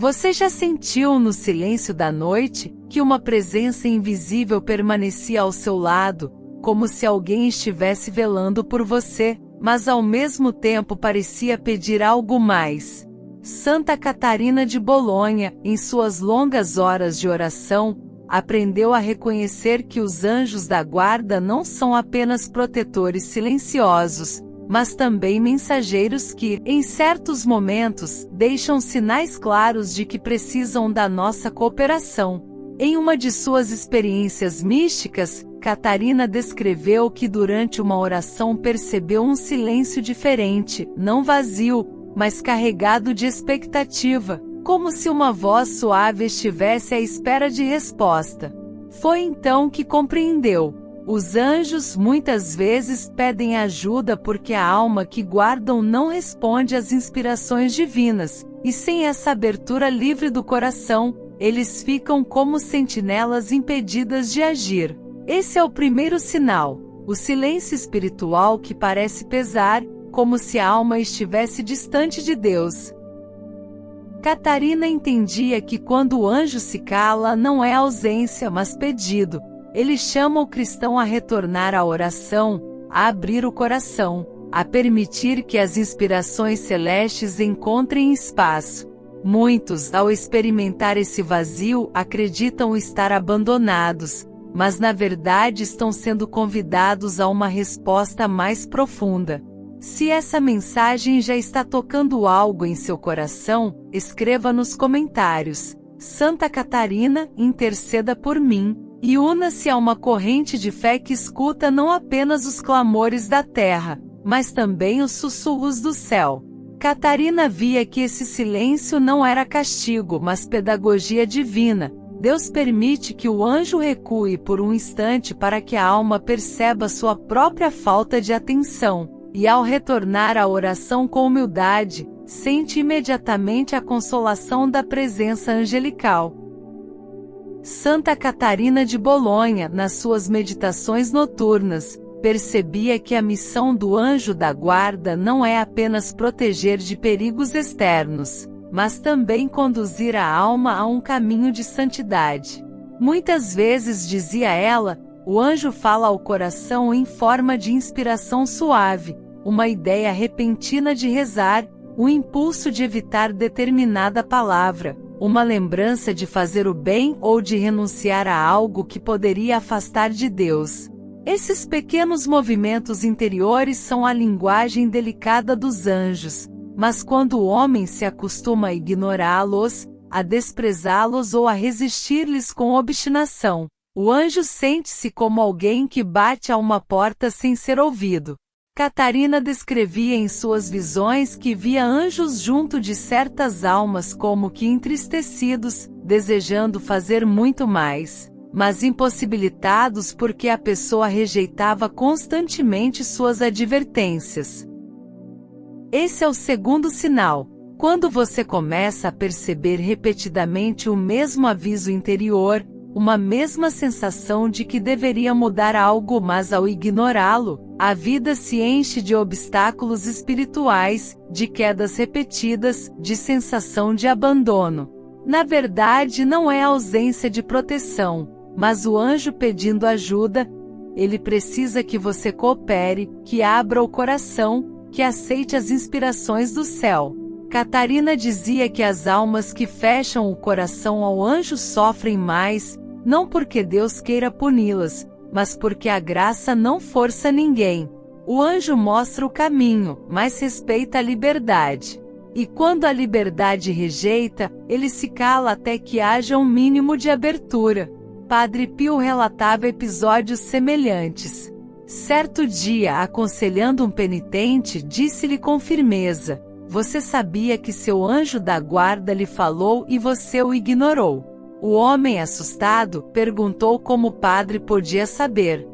Você já sentiu no silêncio da noite que uma presença invisível permanecia ao seu lado, como se alguém estivesse velando por você, mas ao mesmo tempo parecia pedir algo mais? Santa Catarina de Bolonha, em suas longas horas de oração, aprendeu a reconhecer que os anjos da guarda não são apenas protetores silenciosos, mas também mensageiros que, em certos momentos, deixam sinais claros de que precisam da nossa cooperação. Em uma de suas experiências místicas, Catarina descreveu que durante uma oração percebeu um silêncio diferente, não vazio, mas carregado de expectativa, como se uma voz suave estivesse à espera de resposta. Foi então que compreendeu. Os anjos muitas vezes pedem ajuda porque a alma que guardam não responde às inspirações divinas, e sem essa abertura livre do coração, eles ficam como sentinelas impedidas de agir. Esse é o primeiro sinal, o silêncio espiritual que parece pesar, como se a alma estivesse distante de Deus. Catarina entendia que quando o anjo se cala não é ausência mas pedido. Ele chama o cristão a retornar à oração, a abrir o coração, a permitir que as inspirações celestes encontrem espaço. Muitos, ao experimentar esse vazio, acreditam estar abandonados, mas na verdade estão sendo convidados a uma resposta mais profunda. Se essa mensagem já está tocando algo em seu coração, escreva nos comentários: Santa Catarina, interceda por mim. E una-se a uma corrente de fé que escuta não apenas os clamores da terra, mas também os sussurros do céu. Catarina via que esse silêncio não era castigo, mas pedagogia divina. Deus permite que o anjo recue por um instante para que a alma perceba sua própria falta de atenção, e ao retornar à oração com humildade, sente imediatamente a consolação da presença angelical. Santa Catarina de Bolonha, nas suas meditações noturnas, percebia que a missão do anjo da guarda não é apenas proteger de perigos externos, mas também conduzir a alma a um caminho de santidade. Muitas vezes, dizia ela, o anjo fala ao coração em forma de inspiração suave, uma ideia repentina de rezar, o impulso de evitar determinada palavra, uma lembrança de fazer o bem ou de renunciar a algo que poderia afastar de Deus. Esses pequenos movimentos interiores são a linguagem delicada dos anjos, mas quando o homem se acostuma a ignorá-los, a desprezá-los ou a resistir-lhes com obstinação, o anjo sente-se como alguém que bate a uma porta sem ser ouvido. Catarina descrevia em suas visões que via anjos junto de certas almas como que entristecidos, desejando fazer muito mais, mas impossibilitados porque a pessoa rejeitava constantemente suas advertências. Esse é o segundo sinal. Quando você começa a perceber repetidamente o mesmo aviso interior, uma mesma sensação de que deveria mudar algo, mas ao ignorá-lo, a vida se enche de obstáculos espirituais, de quedas repetidas, de sensação de abandono. Na verdade, não é ausência de proteção, mas o anjo pedindo ajuda. Ele precisa que você coopere, que abra o coração, que aceite as inspirações do céu. Catarina dizia que as almas que fecham o coração ao anjo sofrem mais, não porque Deus queira puni-las, mas porque a graça não força ninguém. O anjo mostra o caminho, mas respeita a liberdade. E quando a liberdade rejeita, ele se cala até que haja um mínimo de abertura. Padre Pio relatava episódios semelhantes. Certo dia, aconselhando um penitente, disse-lhe com firmeza: "Você sabia que seu anjo da guarda lhe falou e você o ignorou?" O homem, assustado, perguntou como o padre podia saber.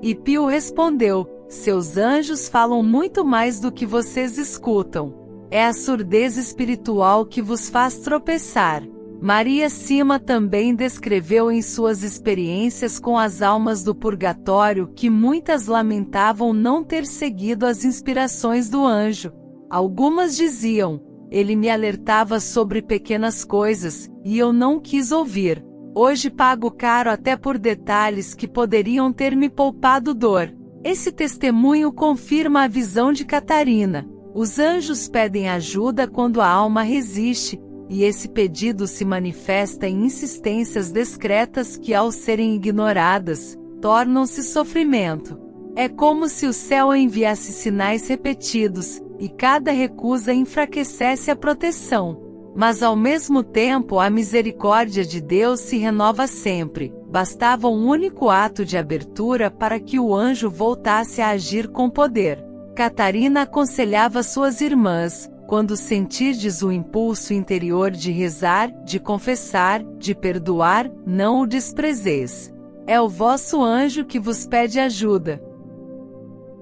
E Pio respondeu: "Seus anjos falam muito mais do que vocês escutam. É a surdez espiritual que vos faz tropeçar." Maria Sima também descreveu em suas experiências com as almas do purgatório que muitas lamentavam não ter seguido as inspirações do anjo. Algumas diziam: ele me alertava sobre pequenas coisas, e eu não quis ouvir. Hoje pago caro até por detalhes que poderiam ter me poupado dor. Esse testemunho confirma a visão de Catarina. Os anjos pedem ajuda quando a alma resiste, e esse pedido se manifesta em insistências discretas que, ao serem ignoradas, tornam-se sofrimento. É como se o céu enviasse sinais repetidos, e cada recusa enfraquecesse a proteção. Mas ao mesmo tempo a misericórdia de Deus se renova sempre. Bastava um único ato de abertura para que o anjo voltasse a agir com poder. Catarina aconselhava suas irmãs: quando sentirdes o impulso interior de rezar, de confessar, de perdoar, não o desprezeis. É o vosso anjo que vos pede ajuda.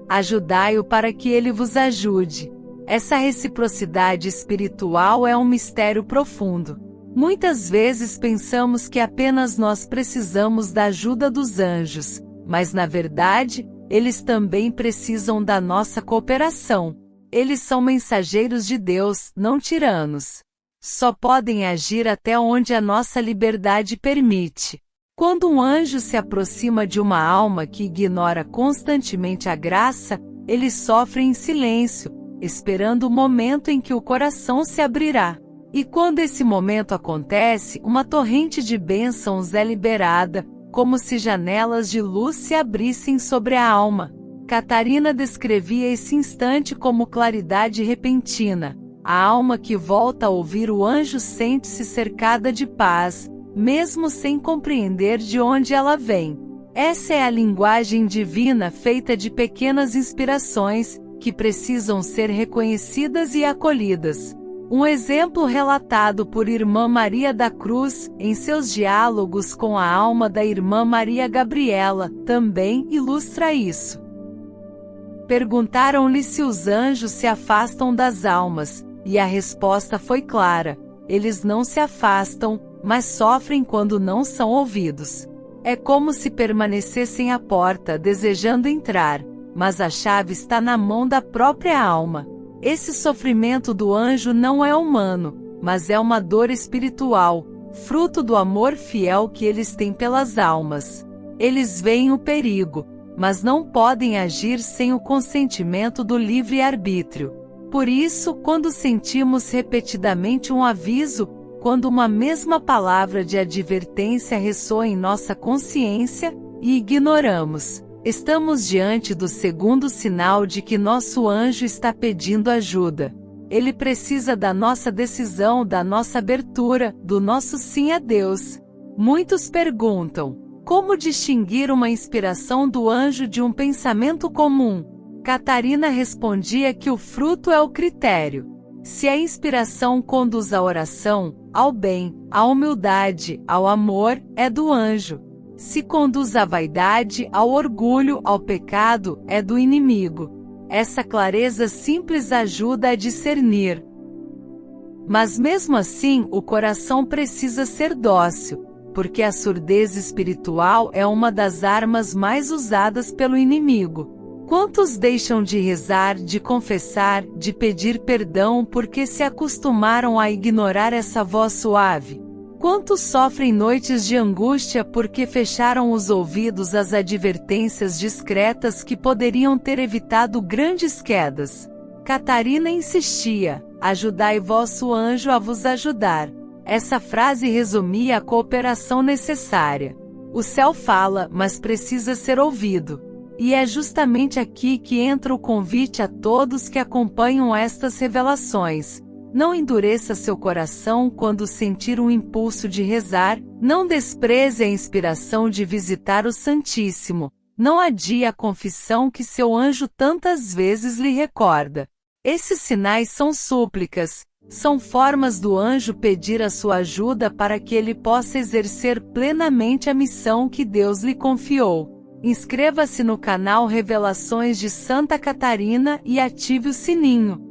Ajudai-o para que ele vos ajude. Essa reciprocidade espiritual é um mistério profundo. Muitas vezes pensamos que apenas nós precisamos da ajuda dos anjos, mas na verdade, eles também precisam da nossa cooperação. Eles são mensageiros de Deus, não tiranos. Só podem agir até onde a nossa liberdade permite. Quando um anjo se aproxima de uma alma que ignora constantemente a graça, ele sofre em silêncio, esperando o momento em que o coração se abrirá. E quando esse momento acontece, uma torrente de bênçãos é liberada, como se janelas de luz se abrissem sobre a alma. Catarina descrevia esse instante como claridade repentina. A alma que volta a ouvir o anjo sente-se cercada de paz, mesmo sem compreender de onde ela vem. Essa é a linguagem divina feita de pequenas inspirações, que precisam ser reconhecidas e acolhidas. Um exemplo relatado por Irmã Maria da Cruz, em seus diálogos com a alma da Irmã Maria Gabriela, também ilustra isso. Perguntaram-lhe se os anjos se afastam das almas, e a resposta foi clara: eles não se afastam, mas sofrem quando não são ouvidos. É como se permanecessem à porta desejando entrar, mas a chave está na mão da própria alma. Esse sofrimento do anjo não é humano, mas é uma dor espiritual, fruto do amor fiel que eles têm pelas almas. Eles veem o perigo, mas não podem agir sem o consentimento do livre-arbítrio. Por isso, quando sentimos repetidamente um aviso, quando uma mesma palavra de advertência ressoa em nossa consciência, e ignoramos, estamos diante do segundo sinal de que nosso anjo está pedindo ajuda. Ele precisa da nossa decisão, da nossa abertura, do nosso sim a Deus. Muitos perguntam: como distinguir uma inspiração do anjo de um pensamento comum? Catarina respondia que o fruto é o critério. Se a inspiração conduz à oração, ao bem, à humildade, ao amor, é do anjo. Se conduz à vaidade, ao orgulho, ao pecado, é do inimigo. Essa clareza simples ajuda a discernir. Mas mesmo assim, o coração precisa ser dócil, porque a surdez espiritual é uma das armas mais usadas pelo inimigo. Quantos deixam de rezar, de confessar, de pedir perdão porque se acostumaram a ignorar essa voz suave? Quantos sofrem noites de angústia porque fecharam os ouvidos às advertências discretas que poderiam ter evitado grandes quedas? Catarina insistia: ajudai vosso anjo a vos ajudar. Essa frase resumia a cooperação necessária. O céu fala, mas precisa ser ouvido. E é justamente aqui que entra o convite a todos que acompanham estas revelações. Não endureça seu coração quando sentir um impulso de rezar, não despreze a inspiração de visitar o Santíssimo, não adie a confissão que seu anjo tantas vezes lhe recorda. Esses sinais são súplicas, são formas do anjo pedir a sua ajuda para que ele possa exercer plenamente a missão que Deus lhe confiou. Inscreva-se no canal Revelações de Santa Catarina e ative o sininho.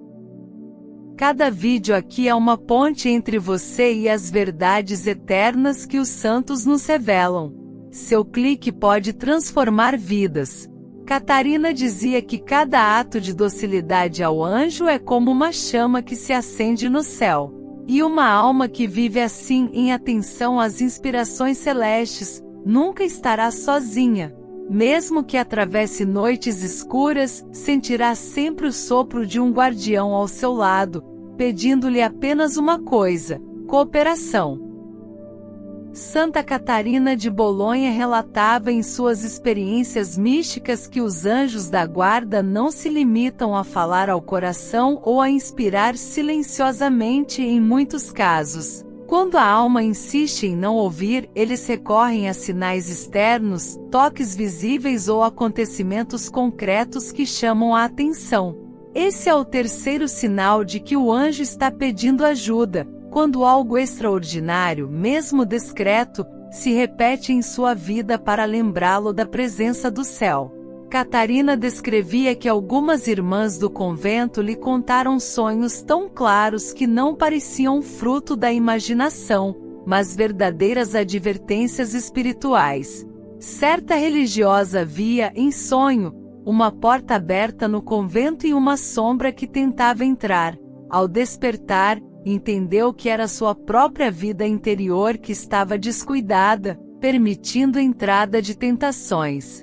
Cada vídeo aqui é uma ponte entre você e as verdades eternas que os santos nos revelam. Seu clique pode transformar vidas. Catarina dizia que cada ato de docilidade ao anjo é como uma chama que se acende no céu. E uma alma que vive assim em atenção às inspirações celestes, nunca estará sozinha. Mesmo que atravesse noites escuras, sentirá sempre o sopro de um guardião ao seu lado, pedindo-lhe apenas uma coisa: cooperação. Santa Catarina de Bolonha relatava em suas experiências místicas que os anjos da guarda não se limitam a falar ao coração ou a inspirar silenciosamente em muitos casos. Quando a alma insiste em não ouvir, eles recorrem a sinais externos, toques visíveis ou acontecimentos concretos que chamam a atenção. Esse é o terceiro sinal de que o anjo está pedindo ajuda, quando algo extraordinário, mesmo discreto, se repete em sua vida para lembrá-lo da presença do céu. Catarina descrevia que algumas irmãs do convento lhe contaram sonhos tão claros que não pareciam fruto da imaginação, mas verdadeiras advertências espirituais. Certa religiosa via, em sonho, uma porta aberta no convento e uma sombra que tentava entrar. Ao despertar, entendeu que era sua própria vida interior que estava descuidada, permitindo entrada de tentações.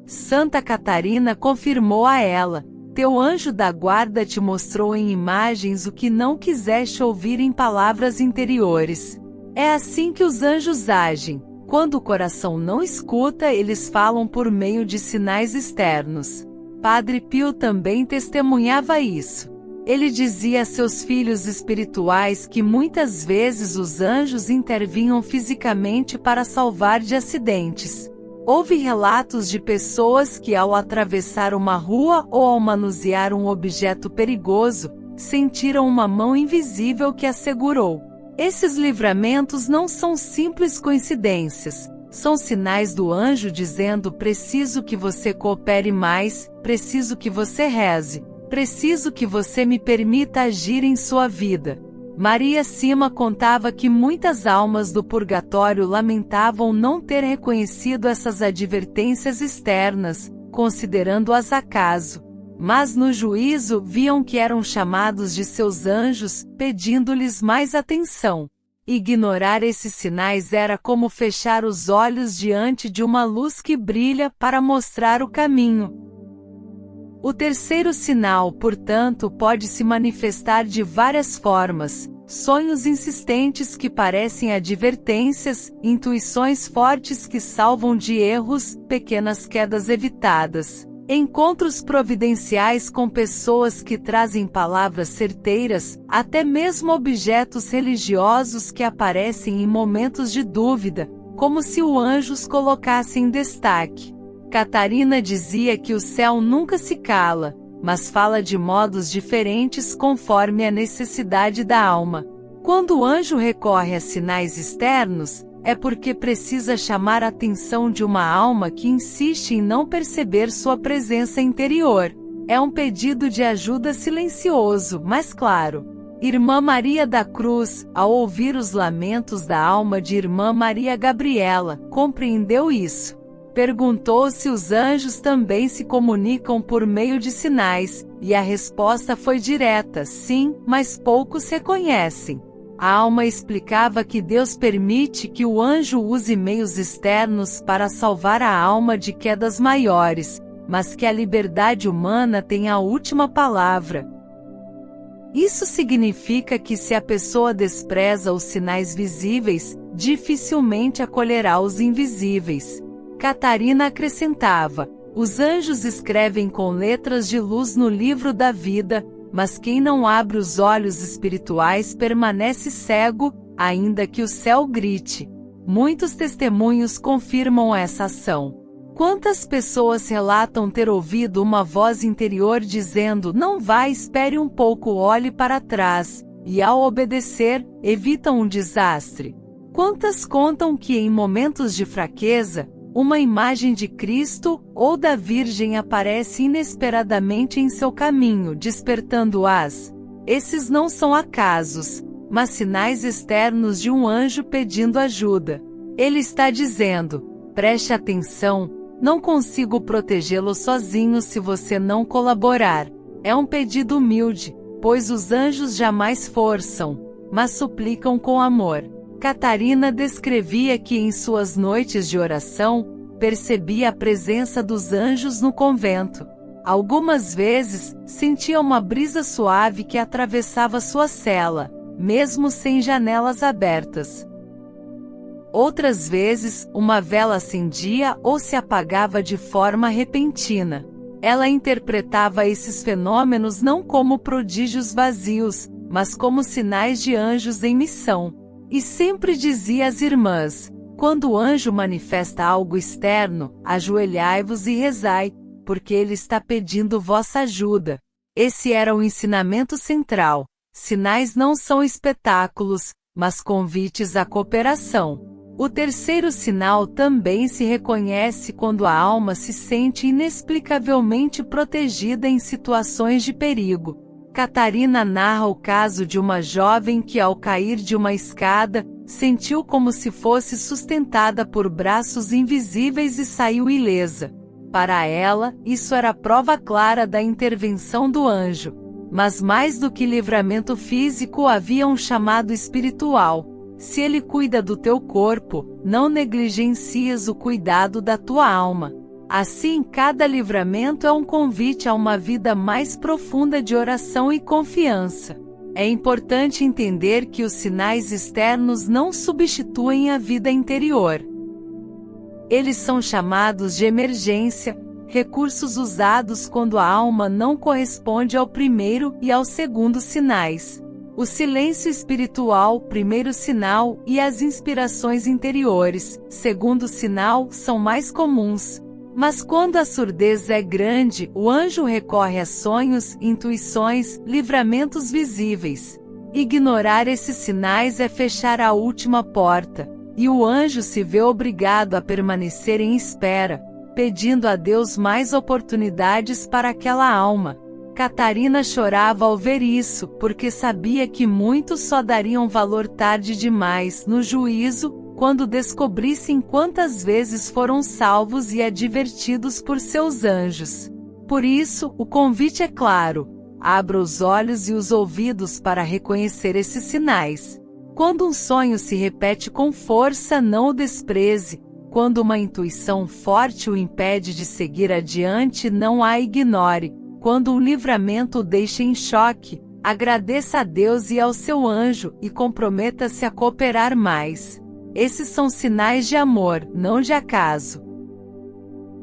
Santa Catarina confirmou a ela: teu anjo da guarda te mostrou em imagens o que não quiseste ouvir em palavras interiores. É assim que os anjos agem. Quando o coração não escuta, eles falam por meio de sinais externos. Padre Pio também testemunhava isso. Ele dizia a seus filhos espirituais que muitas vezes os anjos intervinham fisicamente para salvar de acidentes. Houve relatos de pessoas que, ao atravessar uma rua ou ao manusear um objeto perigoso, sentiram uma mão invisível que as segurou. Esses livramentos não são simples coincidências, são sinais do anjo dizendo: preciso que você coopere mais, preciso que você reze. Preciso que você me permita agir em sua vida. Maria Sima contava que muitas almas do purgatório lamentavam não ter reconhecido essas advertências externas, considerando-as acaso. Mas no juízo viam que eram chamados de seus anjos, pedindo-lhes mais atenção. Ignorar esses sinais era como fechar os olhos diante de uma luz que brilha para mostrar o caminho. O terceiro sinal, portanto, pode se manifestar de várias formas: sonhos insistentes que parecem advertências, intuições fortes que salvam de erros, pequenas quedas evitadas, encontros providenciais com pessoas que trazem palavras certeiras, até mesmo objetos religiosos que aparecem em momentos de dúvida, como se o anjo os colocasse em destaque. Catarina dizia que o céu nunca se cala, mas fala de modos diferentes conforme a necessidade da alma. Quando o anjo recorre a sinais externos, é porque precisa chamar a atenção de uma alma que insiste em não perceber sua presença interior. É um pedido de ajuda silencioso, mas claro. Irmã Maria da Cruz, ao ouvir os lamentos da alma de Irmã Maria Gabriela, compreendeu isso. Perguntou se os anjos também se comunicam por meio de sinais, e a resposta foi direta: sim, mas poucos se conhecem. A alma explicava que Deus permite que o anjo use meios externos para salvar a alma de quedas maiores, mas que a liberdade humana tem a última palavra. Isso significa que se a pessoa despreza os sinais visíveis, dificilmente acolherá os invisíveis. Catarina acrescentava: os anjos escrevem com letras de luz no livro da vida, mas quem não abre os olhos espirituais permanece cego, ainda que o céu grite. Muitos testemunhos confirmam essa ação. Quantas pessoas relatam ter ouvido uma voz interior dizendo: não vá, espere um pouco, olhe para trás, e ao obedecer, evitam um desastre. Quantas contam que em momentos de fraqueza, uma imagem de Cristo ou da Virgem aparece inesperadamente em seu caminho, despertando-as? Esses não são acasos, mas sinais externos de um anjo pedindo ajuda. Ele está dizendo: preste atenção, Não consigo protegê-lo sozinho se você não colaborar. É um pedido humilde, pois os anjos jamais forçam, mas suplicam com amor. Catarina descrevia que em suas noites de oração, percebia a presença dos anjos no convento. Algumas vezes, sentia uma brisa suave que atravessava sua cela, mesmo sem janelas abertas. Outras vezes, uma vela acendia ou se apagava de forma repentina. Ela interpretava esses fenômenos não como prodígios vazios, mas como sinais de anjos em missão. E sempre dizia às irmãs: quando o anjo manifesta algo externo, ajoelhai-vos e rezai, porque ele está pedindo vossa ajuda. Esse era o ensinamento central. Sinais não são espetáculos, mas convites à cooperação. O terceiro sinal também se reconhece quando a alma se sente inexplicavelmente protegida em situações de perigo. Catarina narra o caso de uma jovem que, ao cair de uma escada, sentiu como se fosse sustentada por braços invisíveis e saiu ilesa. Para ela, isso era prova clara da intervenção do anjo. Mas mais do que livramento físico, havia um chamado espiritual. Se ele cuida do teu corpo, não negligencias o cuidado da tua alma. Assim, cada livramento é um convite a uma vida mais profunda de oração e confiança. É importante entender que os sinais externos não substituem a vida interior. Eles são chamados de emergência, recursos usados quando a alma não corresponde ao primeiro e ao segundo sinais. O silêncio espiritual, primeiro sinal, e as inspirações interiores, segundo sinal, são mais comuns. Mas quando a surdez é grande, o anjo recorre a sonhos, intuições, livramentos visíveis. Ignorar esses sinais é fechar a última porta, e o anjo se vê obrigado a permanecer em espera, pedindo a Deus mais oportunidades para aquela alma. Catarina chorava ao ver isso, porque sabia que muitos só dariam valor tarde demais, no juízo, quando descobrissem quantas vezes foram salvos e advertidos por seus anjos. Por isso, o convite é claro: abra os olhos e os ouvidos para reconhecer esses sinais. Quando um sonho se repete com força, não o despreze. Quando uma intuição forte o impede de seguir adiante, não a ignore. Quando um livramento o deixa em choque, agradeça a Deus e ao seu anjo, e comprometa-se a cooperar mais. Esses são sinais de amor, não de acaso.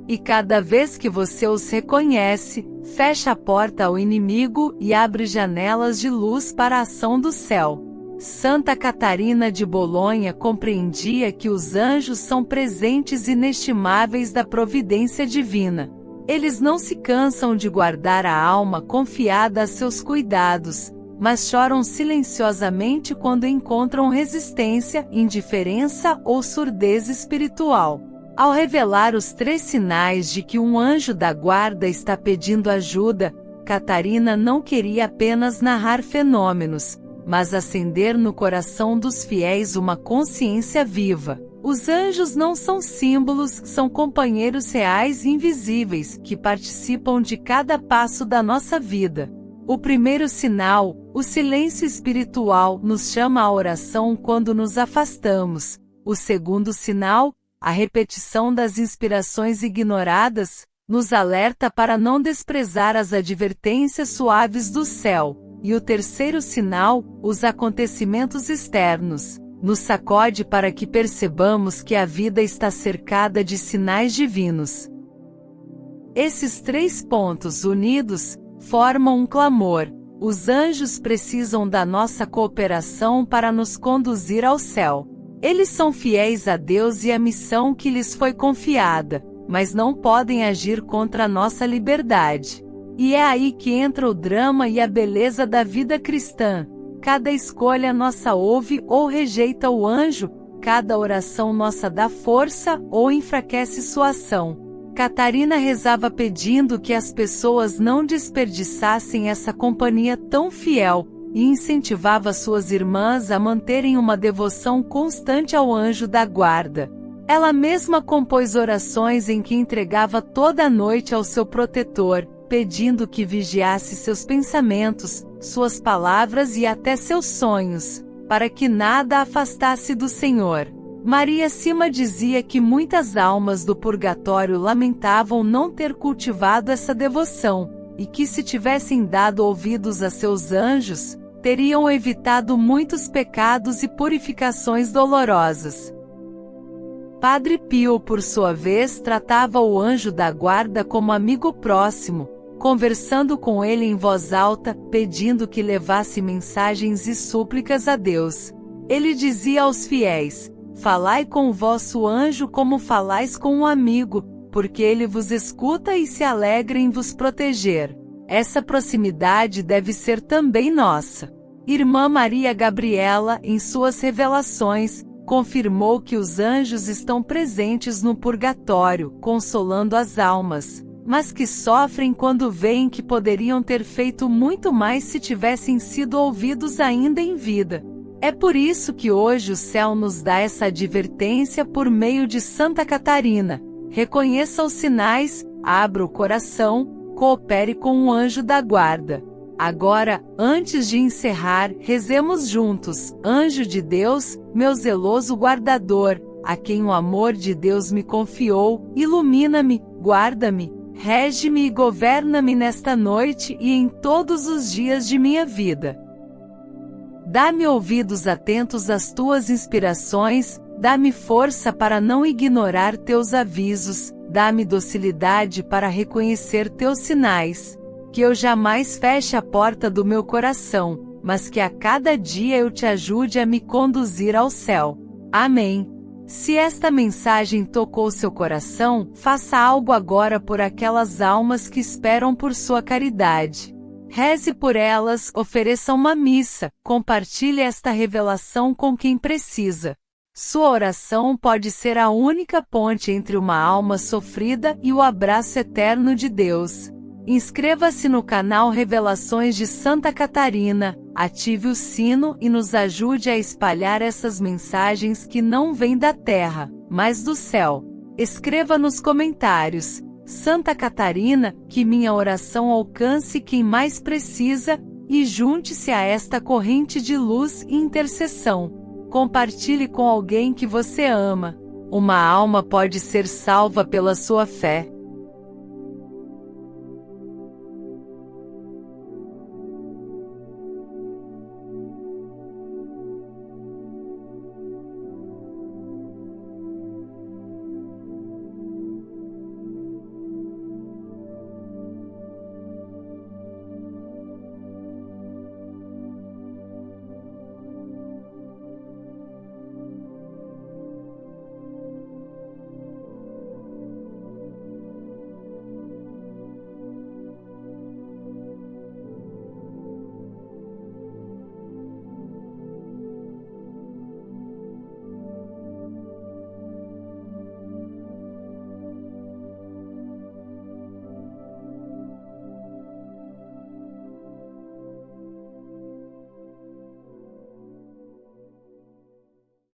E cada vez que você os reconhece, fecha a porta ao inimigo e abre janelas de luz para a ação do céu. Santa Catarina de Bolonha compreendia que os anjos são presentes inestimáveis da providência divina. Eles não se cansam de guardar a alma confiada a seus cuidados, mas choram silenciosamente quando encontram resistência, indiferença ou surdez espiritual. Ao revelar os 3 sinais de que um anjo da guarda está pedindo ajuda, Catarina não queria apenas narrar fenômenos, mas acender no coração dos fiéis uma consciência viva. Os anjos não são símbolos, são companheiros reais e invisíveis, que participam de cada passo da nossa vida. O primeiro sinal, o silêncio espiritual, nos chama à oração quando nos afastamos. O segundo sinal, a repetição das inspirações ignoradas, nos alerta para não desprezar as advertências suaves do céu. E o terceiro sinal, os acontecimentos externos, nos sacode para que percebamos que a vida está cercada de sinais divinos. Esses 3 pontos unidos formam um clamor. Os anjos precisam da nossa cooperação para nos conduzir ao céu. Eles são fiéis a Deus e à missão que lhes foi confiada, mas não podem agir contra a nossa liberdade. E é aí que entra o drama e a beleza da vida cristã. Cada escolha nossa ouve ou rejeita o anjo, cada oração nossa dá força ou enfraquece sua ação. Catarina rezava pedindo que as pessoas não desperdiçassem essa companhia tão fiel, e incentivava suas irmãs a manterem uma devoção constante ao anjo da guarda. Ela mesma compôs orações em que entregava toda a noite ao seu protetor, pedindo que vigiasse seus pensamentos, suas palavras e até seus sonhos, para que nada a afastasse do Senhor. Maria Sima dizia que muitas almas do purgatório lamentavam não ter cultivado essa devoção, e que se tivessem dado ouvidos a seus anjos, teriam evitado muitos pecados e purificações dolorosas. Padre Pio, por sua vez, tratava o anjo da guarda como amigo próximo, conversando com ele em voz alta, pedindo que levasse mensagens e súplicas a Deus. Ele dizia aos fiéis: falai com o vosso anjo como falais com um amigo, porque ele vos escuta e se alegra em vos proteger. Essa proximidade deve ser também nossa. Irmã Maria Gabriela, em suas revelações, confirmou que os anjos estão presentes no purgatório, consolando as almas, mas que sofrem quando veem que poderiam ter feito muito mais se tivessem sido ouvidos ainda em vida. É por isso que hoje o céu nos dá essa advertência por meio de Santa Catarina. Reconheça os sinais, abra o coração, coopere com o anjo da guarda. Agora, antes de encerrar, rezemos juntos. Anjo de Deus, meu zeloso guardador, a quem o amor de Deus me confiou, ilumina-me, guarda-me, rege-me e governa-me nesta noite e em todos os dias de minha vida. Dá-me ouvidos atentos às tuas inspirações, dá-me força para não ignorar teus avisos, dá-me docilidade para reconhecer teus sinais. Que eu jamais feche a porta do meu coração, mas que a cada dia eu te ajude a me conduzir ao céu. Amém. Se esta mensagem tocou seu coração, faça algo agora por aquelas almas que esperam por sua caridade. Reze por elas, ofereça uma missa, compartilhe esta revelação com quem precisa. Sua oração pode ser a única ponte entre uma alma sofrida e o abraço eterno de Deus. Inscreva-se no canal Revelações de Santa Catarina, ative o sino e nos ajude a espalhar essas mensagens que não vêm da terra, mas do céu. Escreva nos comentários: Santa Catarina, que minha oração alcance quem mais precisa, e junte-se a esta corrente de luz e intercessão. Compartilhe com alguém que você ama. Uma alma pode ser salva pela sua fé.